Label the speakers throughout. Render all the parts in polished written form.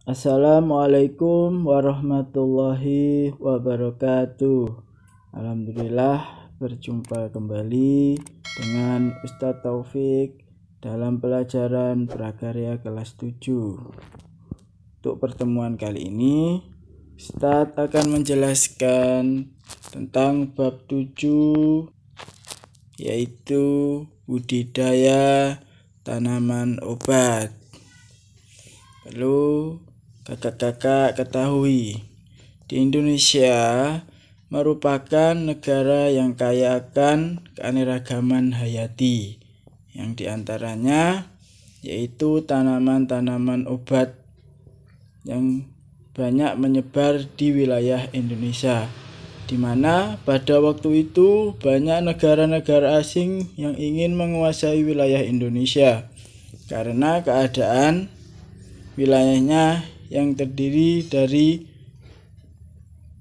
Speaker 1: Assalamualaikum warahmatullahi wabarakatuh. Alhamdulillah berjumpa kembali dengan Ustadz Taufik dalam pelajaran prakarya kelas 7. Untuk pertemuan kali ini Ustadz akan menjelaskan tentang bab 7, yaitu budidaya tanaman obat. Perlu kakak-kakak ketahui, di Indonesia merupakan negara yang kaya akan keanekaragaman hayati, yang diantaranya yaitu tanaman-tanaman obat yang banyak menyebar di wilayah Indonesia, di mana pada waktu itu banyak negara-negara asing yang ingin menguasai wilayah Indonesia karena keadaan wilayahnya yang terdiri dari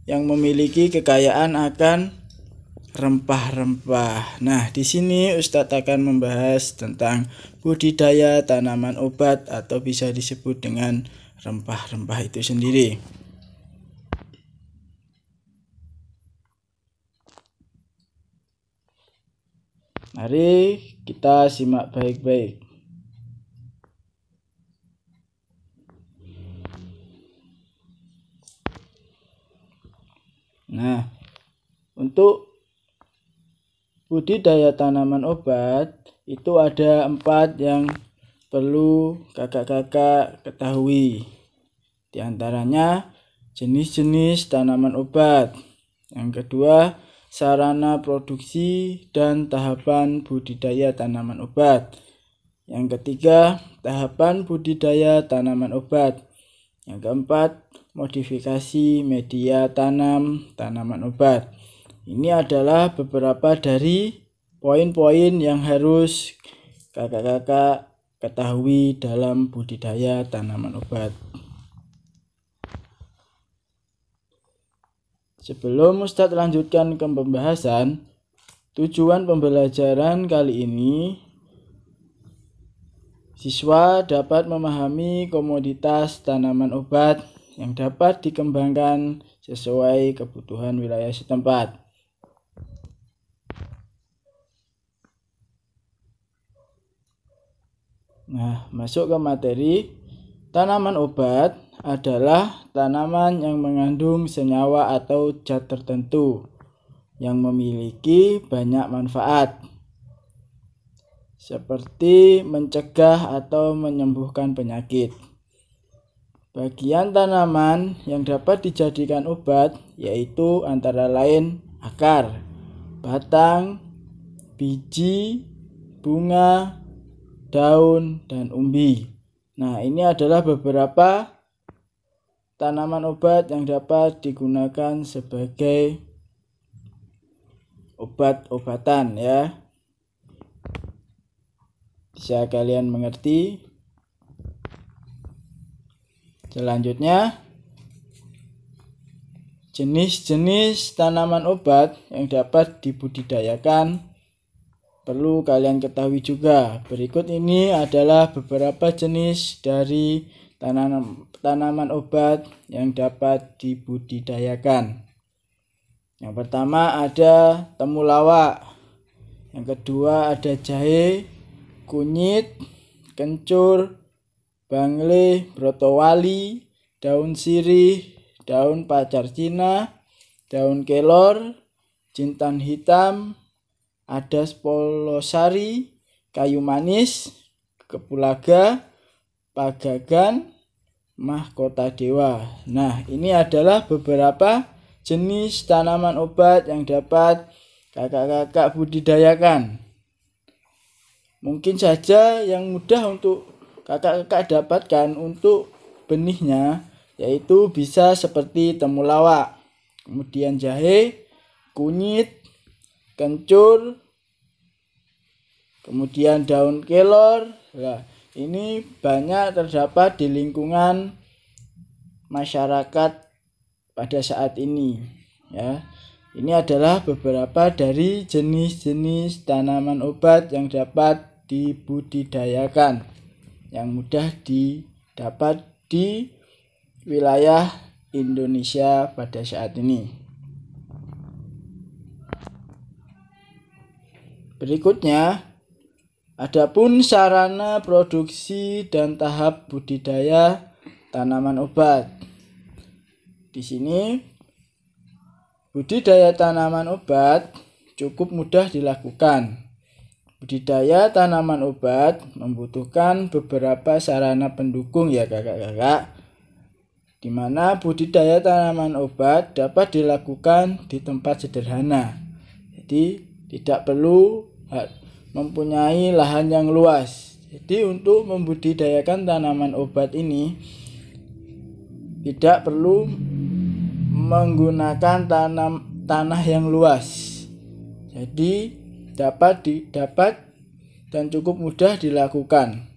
Speaker 1: yang memiliki kekayaan akan rempah-rempah. Nah, di sini Ustadz akan membahas tentang budidaya tanaman obat atau bisa disebut dengan rempah-rempah itu sendiri. Mari kita simak baik-baik. Nah, untuk budidaya tanaman obat itu ada 4 yang perlu kakak-kakak ketahui. Di antaranya jenis-jenis tanaman obat. Yang kedua, sarana produksi dan tahapan budidaya tanaman obat. Yang ketiga, tahapan budidaya tanaman obat. Yang keempat, modifikasi media tanam tanaman obat. Ini adalah beberapa dari poin-poin yang harus kakak-kakak ketahui dalam budidaya tanaman obat. Sebelum Ustadz lanjutkan ke pembahasan, tujuan pembelajaran kali ini siswa dapat memahami komoditas tanaman obat yang dapat dikembangkan sesuai kebutuhan wilayah setempat. Nah, masuk ke materi. Tanaman obat adalah tanaman yang mengandung senyawa atau zat tertentu yang memiliki banyak manfaat, seperti mencegah atau menyembuhkan penyakit. Bagian tanaman yang dapat dijadikan obat yaitu antara lain akar, batang, biji, bunga, daun, dan umbi. Nah, ini adalah beberapa tanaman obat yang dapat digunakan sebagai obat-obatan ya. Bisa kalian mengerti? Selanjutnya, jenis-jenis tanaman obat yang dapat dibudidayakan perlu kalian ketahui juga. Berikut ini adalah beberapa jenis dari tanaman obat yang dapat dibudidayakan. Yang pertama ada temulawak. Yang kedua ada jahe, kunyit, kencur, bangle, brotowali, daun sirih, daun pacar Cina, daun kelor, jintan hitam, adas polosari, kayu manis, kepulaga, pagagan, mahkota dewa. Nah, ini adalah beberapa jenis tanaman obat yang dapat kakak-kakak budidayakan. Mungkin saja yang mudah untuk kakak-kakak dapatkan untuk benihnya yaitu bisa seperti temulawak, kemudian jahe, kunyit, kencur, kemudian daun kelor. Nah, ini banyak terdapat di lingkungan masyarakat pada saat ini ya. Ini adalah beberapa dari jenis-jenis tanaman obat yang dapat dibudidayakan, yang mudah didapat di wilayah Indonesia pada saat ini. Berikutnya, adapun sarana produksi dan tahap budidaya tanaman obat. Di sini budidaya tanaman obat cukup mudah dilakukan. Budidaya tanaman obat membutuhkan beberapa sarana pendukung ya kakak-kakak, di mana budidaya tanaman obat dapat dilakukan di tempat sederhana. Jadi tidak perlu mempunyai lahan yang luas. Jadi untuk membudidayakan tanaman obat ini tidak perlu menggunakan tanah yang luas. Jadi dapat dan cukup mudah dilakukan.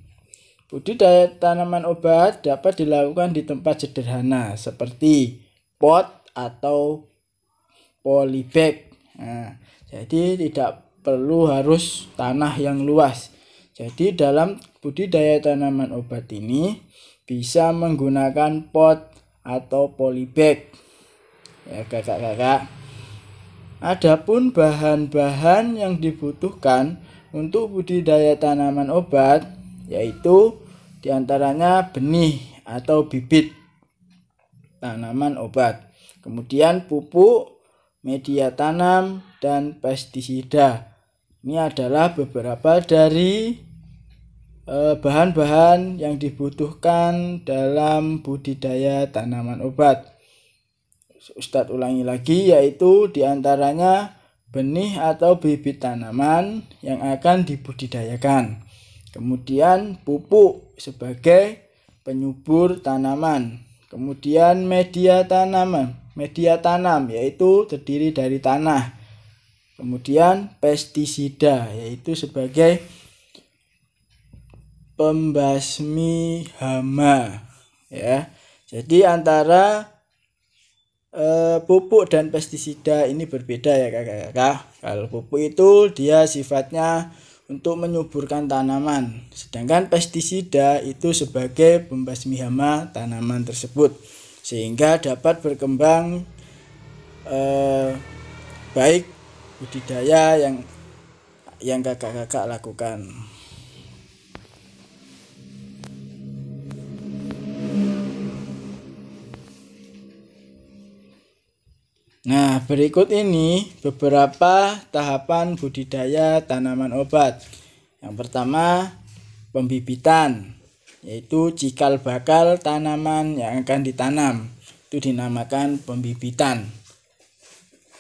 Speaker 1: Budidaya tanaman obat dapat dilakukan di tempat sederhana seperti pot atau polybag. Nah, jadi tidak perlu harus tanah yang luas. Jadi dalam budidaya tanaman obat ini bisa menggunakan pot atau polybag. Ya kakak-kakak. Adapun bahan-bahan yang dibutuhkan untuk budidaya tanaman obat yaitu diantaranya benih atau bibit tanaman obat, kemudian pupuk, media tanam, dan pestisida. Ini adalah beberapa dari bahan-bahan yang dibutuhkan dalam budidaya tanaman obat. Ustadz ulangi lagi, yaitu diantaranya benih atau bibit tanaman yang akan dibudidayakan, kemudian pupuk sebagai penyubur tanaman, kemudian media tanam yaitu terdiri dari tanah, kemudian pestisida yaitu sebagai pembasmi hama ya. Jadi antara pupuk dan pestisida ini berbeda ya kakak-kakak. Kalau pupuk itu dia sifatnya untuk menyuburkan tanaman, sedangkan pestisida itu sebagai pembasmi hama tanaman tersebut sehingga dapat berkembang baik budidaya yang kakak-kakak lakukan. Nah, berikut ini beberapa tahapan budidaya tanaman obat. Yang pertama, pembibitan, yaitu cikal bakal tanaman yang akan ditanam. Itu dinamakan pembibitan.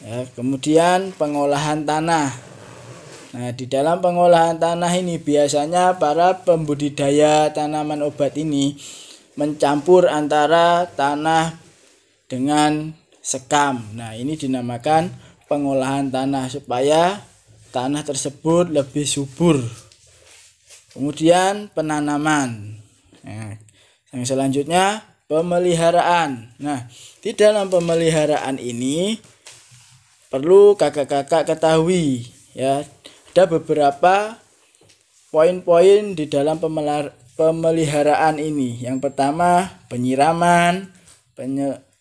Speaker 1: Ya, kemudian pengolahan tanah. Nah, di dalam pengolahan tanah ini biasanya para pembudidaya tanaman obat ini mencampur antara tanah dengan sekam. Nah, ini dinamakan pengolahan tanah supaya tanah tersebut lebih subur. Kemudian penanaman. Nah, yang selanjutnya pemeliharaan. Nah, di dalam pemeliharaan ini perlu kakak-kakak ketahui ya, ada beberapa poin-poin di dalam pemeliharaan ini. Yang pertama, penyiraman,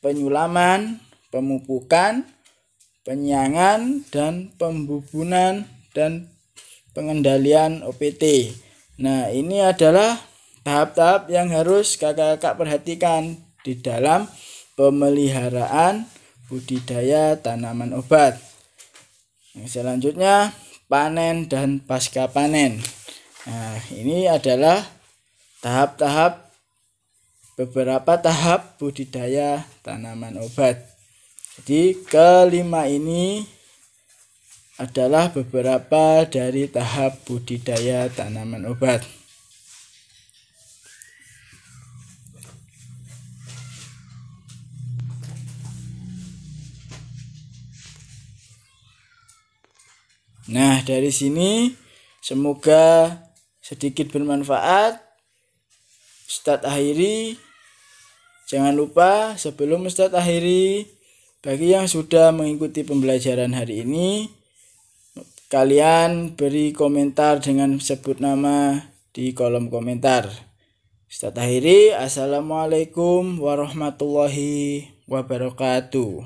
Speaker 1: penyulaman, pemupukan, penyiangan, dan pembubunan dan pengendalian OPT. Nah, ini adalah tahap-tahap yang harus kakak-kakak perhatikan di dalam pemeliharaan budidaya tanaman obat. Yang selanjutnya panen dan pasca panen. Nah, ini adalah beberapa tahap budidaya tanaman obat. Jadi kelima ini adalah beberapa dari tahap budidaya tanaman obat. Nah, dari sini semoga sedikit bermanfaat. Ustadz akhiri. Jangan lupa sebelum Ustadz akhiri, bagi yang sudah mengikuti pembelajaran hari ini, kalian beri komentar dengan sebut nama di kolom komentar. Ustaz akhiri, assalamualaikum warahmatullahi wabarakatuh.